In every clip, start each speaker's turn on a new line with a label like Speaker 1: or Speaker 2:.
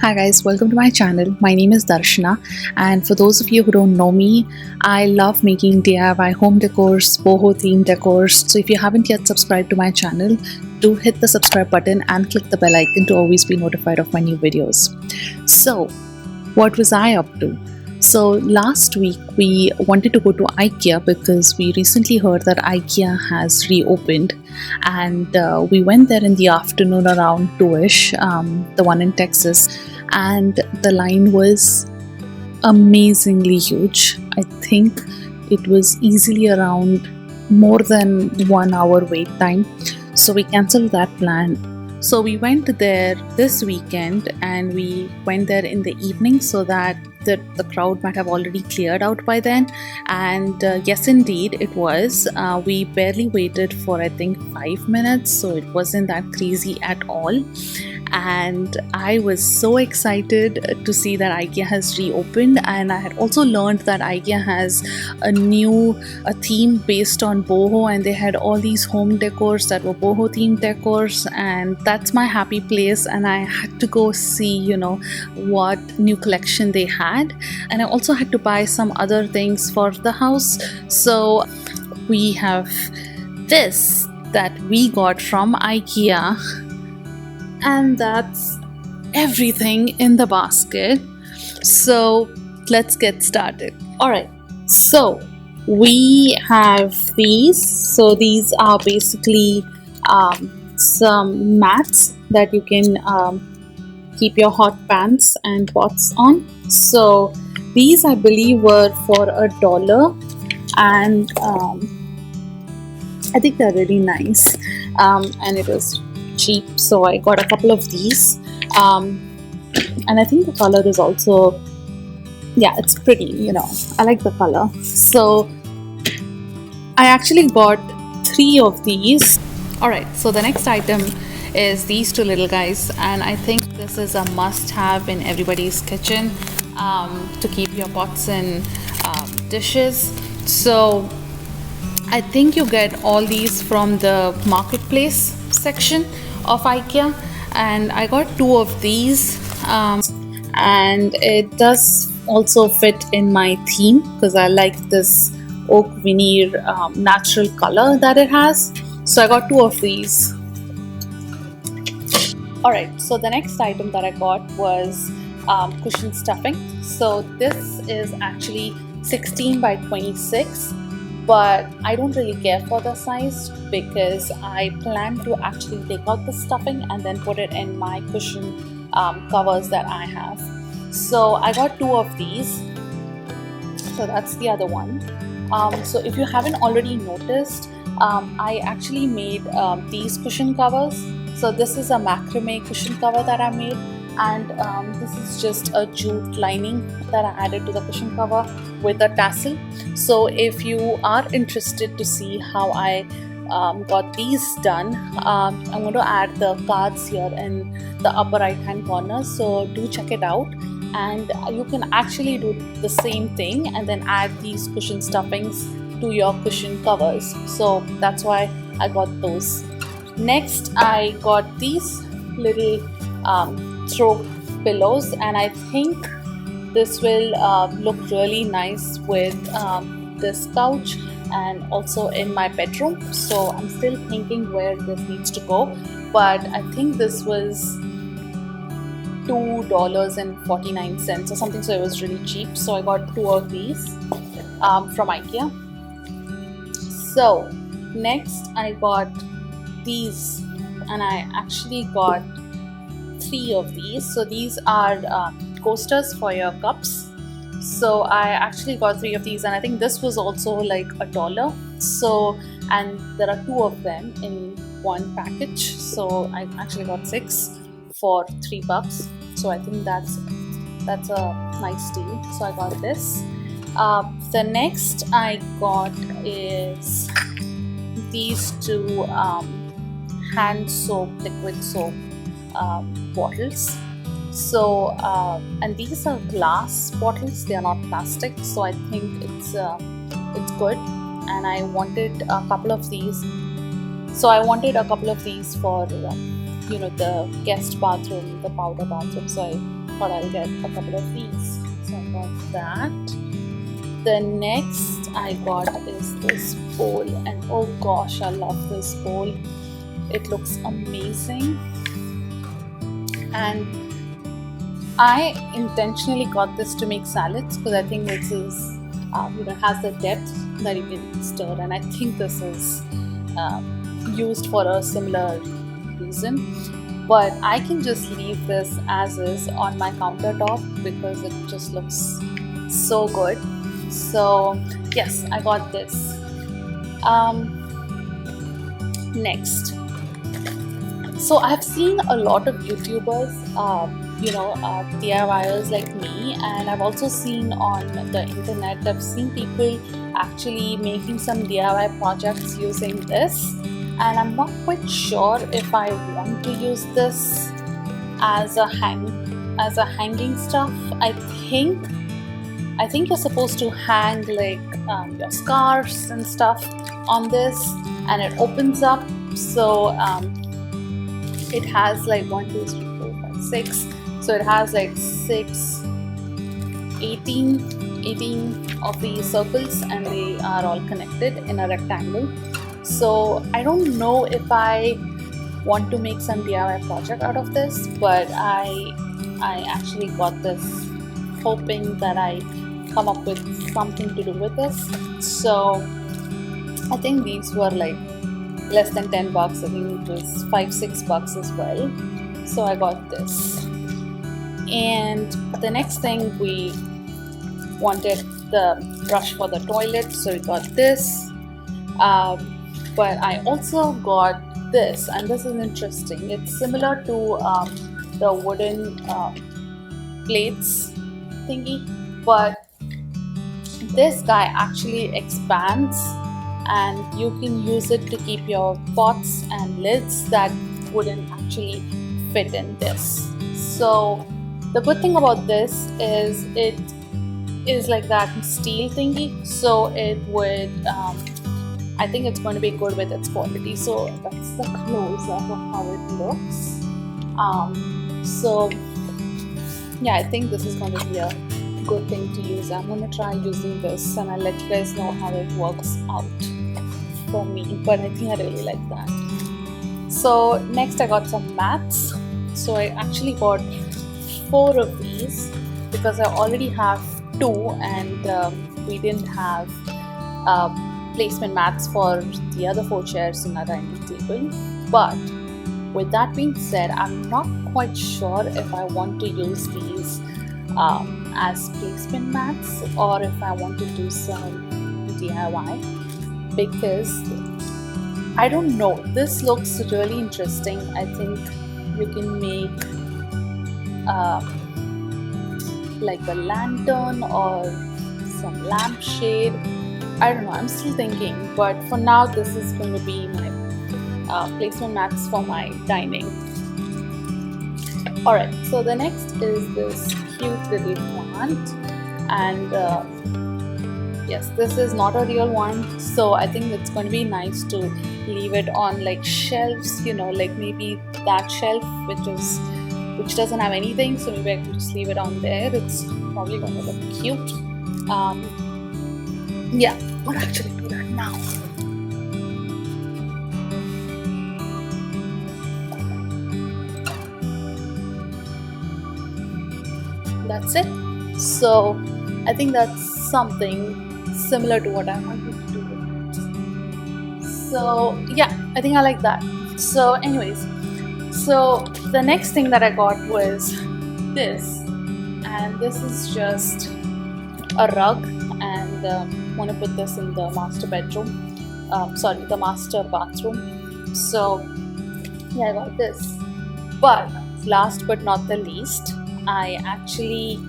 Speaker 1: Hi guys, welcome to my channel. My name is Darshana, and for those of you who don't know me, I love making DIY home decors, boho themed decors. So if you haven't yet subscribed to my channel, do hit the subscribe button and click the bell icon to always be notified of my new videos. So what was I up to? So last week we wanted to go to Ikea because we recently heard that Ikea has reopened, and we went there in the afternoon around 2ish, the one in Texas, and the line was amazingly huge. I think it was easily around more than 1 hour wait time, so we cancelled that plan. So we went there this weekend, and we went there in the evening so that the crowd might have already cleared out by then. And yes, indeed, it was. We barely waited for I think 5 minutes, so it wasn't that crazy at all. And I was so excited to see that Ikea has reopened, and I had also learned that Ikea has a theme based on boho, and they had all these home decors that were boho themed decors, and that's my happy place. And I had to go see what new collection they had, and I also had to buy some other things for the house. So we have this that we got from Ikea, and that's everything in the basket. So let's get started. All right, so we have these. So these are basically some mats that you can keep your hot pans and pots on. So these I believe were for $1, and I think they're really nice, and it was cheap, so I got a couple of these, and I think the color is also, yeah, it's pretty, I like the color. So I actually bought 3 of these. Alright, so the next item is these 2 little guys, and I think this is a must-have in everybody's kitchen to keep your pots and dishes. So I think you get all these from the marketplace section of Ikea, and I got 2 of these, and it does also fit in my theme because I like this oak veneer natural color that it has. So I got 2 of these. Alright, so the next item that I got was cushion stuffing. So this is actually 16 by 26, but I don't really care for the size because I plan to actually take out the stuffing and then put it in my cushion covers that I have. So I got 2 of these. So that's the other one. So if you haven't already noticed, I actually made these cushion covers. So this is a macrame cushion cover that I made, and this is just a jute lining that I added to the cushion cover with a tassel. So if you are interested to see how I got these done, I'm going to add the cards here in the upper right hand corner, so do check it out. And you can actually do the same thing and then add these cushion stuffings to your cushion covers. So that's why I got those. Next, I got these little throw pillows, and I think this will look really nice with this couch and also in my bedroom. So I'm still thinking where this needs to go, but I think this was $2.49 or something, so it was really cheap. So I got 2 of these from Ikea. So next I got these, and I actually got 3 of these. So these are coasters for your cups. So I actually got 3 of these, and I think this was also like $1. So, and there are 2 of them in one package, so I actually got 6 for $3. So I think that's a nice deal. So I got this. The next I got is these 2 hand soap, liquid soap bottles. So and these are glass bottles, they are not plastic, so I think it's good. And I wanted a couple of these. So I wanted a couple of these for the guest bathroom, the powder bathroom. So I thought I'll get a couple of these. So I got that. The next I got is this bowl, and oh gosh, I love this bowl. It looks amazing, and I intentionally got this to make salads because I think this is, has the depth that you can stir, and I think this is used for a similar reason. But I can just leave this as is on my countertop because it just looks so good. So yes, I got this. Next, so I've seen a lot of YouTubers, DIYers like me, and I've also seen on the internet, I've seen people actually making some DIY projects using this, and I'm not quite sure if I want to use this as a hanging stuff. think I think you're supposed to hang like your scarves and stuff on this, and it opens up. So it has like 1, 2, 3, 4, 5, 6. So it has like 6, 18 of these circles, and they are all connected in a rectangle. So I don't know if I want to make some DIY project out of this, but I actually got this hoping that I come up with something to do with this. So I think these were like less than 10 bucks. I think it was 5, 6 bucks as well. So I got this. And the next thing, we wanted the brush for the toilet, so we got this. But I also got this, and this is interesting. It's similar to the wooden plates thingy, but this guy actually expands, and you can use it to keep your pots and lids that wouldn't actually fit in this. So the good thing about this is it is like that steel thingy, so it would I think it's going to be good with its quality. So that's the close up of how it looks. So yeah, I think this is going to be a good thing to use. I'm going to try using this, and I'll let you guys know how it works out for me, but I think I really like that. So next I got some mats. So I actually got 4 of these because I already have 2, and we didn't have placement mats for the other 4 chairs in our dining table. But with that being said, I'm not quite sure if I want to use these as placement mats or if I want to do some DIY, because I don't know, this looks really interesting. I think you can make like a lantern or some lampshade. I don't know, I'm still thinking, but for now this is going to be my placement mats for my dining. Alright, so the next is this cute little plant, and yes, this is not a real one, so I think it's going to be nice to leave it on like shelves, like maybe that shelf which doesn't have anything, so maybe I can just leave it on there. It's probably going to look cute. Yeah, we'll actually do that now. That's it. So I think that's something similar to what I wanted to do with it. So yeah, I think I like that. So anyways, so the next thing that I got was this, and this is just a rug, and I want to put this in the master bedroom, the master bathroom. So yeah, I got this. But last but not the least, I actually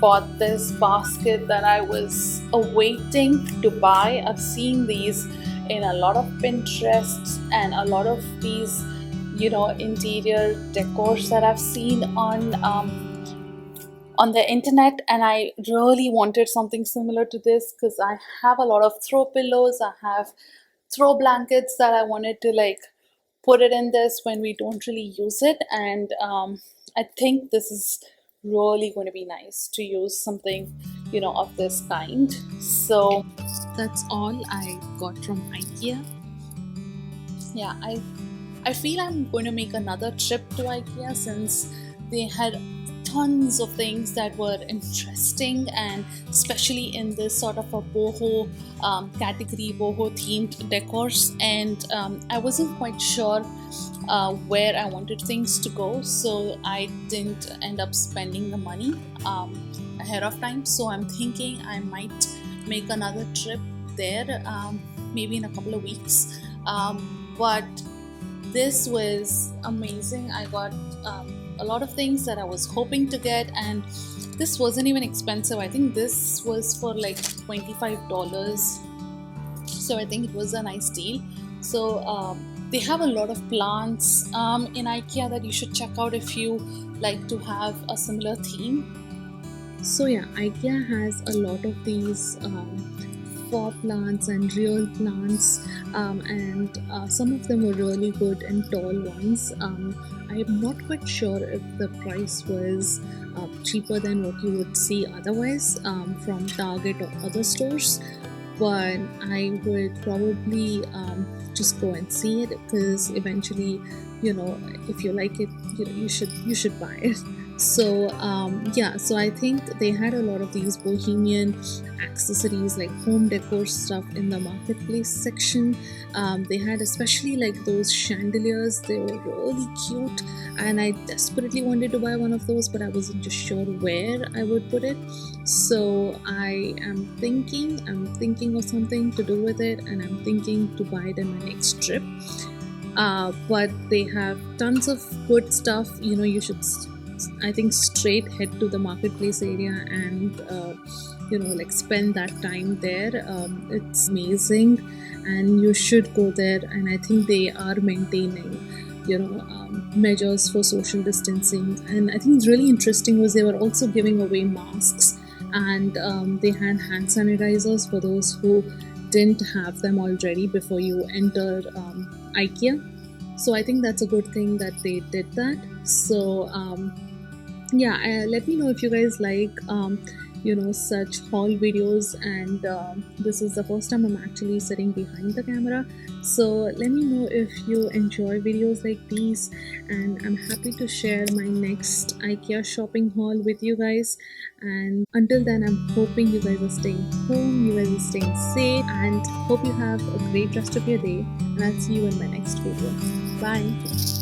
Speaker 1: bought this basket that I was awaiting to buy. I've seen these in a lot of Pinterest and a lot of these, interior decors that I've seen on the internet, and I really wanted something similar to this because I have a lot of throw pillows, I have throw blankets that I wanted to like put it in this when we don't really use it, and I think this is really going to be nice to use something, of this kind. So that's all I got from Ikea. Yeah, I feel I'm going to make another trip to IKEA since they had tons of things that were interesting, and especially in this sort of a boho category, boho themed decors. And I wasn't quite sure where I wanted things to go, so I didn't end up spending the money ahead of time. So I'm thinking I might make another trip there, maybe in a couple of weeks. But this was amazing. I got a lot of things that I was hoping to get, and this wasn't even expensive. I think this was for like $25, so I think it was a nice deal. So they have a lot of plants in IKEA that you should check out if you like to have a similar theme. So yeah, IKEA has a lot of these faux plants and real plants, and some of them were really good and tall ones. I am not quite sure if the price was cheaper than what you would see otherwise from Target or other stores, but I would probably just go and see it, because eventually, if you like it, you should buy it. So yeah, so I think they had a lot of these bohemian accessories like home decor stuff in the marketplace section. They had especially like those chandeliers. They were really cute, and I desperately wanted to buy one of those, but I wasn't just sure where I would put it. So I'm thinking of something to do with it, and I'm thinking to buy it in my next trip. But they have tons of good stuff. You should, I think, straight head to the marketplace area and like spend that time there. It's amazing, and you should go there. And I think they are maintaining measures for social distancing. And I think it's really interesting was they were also giving away masks, and they had hand sanitizers for those who didn't have them already before you enter IKEA. So I think that's a good thing that they did that. So yeah, let me know if you guys like such haul videos, and this is the first time I'm actually sitting behind the camera. So let me know if you enjoy videos like these, and I'm happy to share my next IKEA shopping haul with you guys. And until then, I'm hoping you guys are staying home, you guys are staying safe, and hope you have a great rest of your day, and I'll see you in my next video. Bye.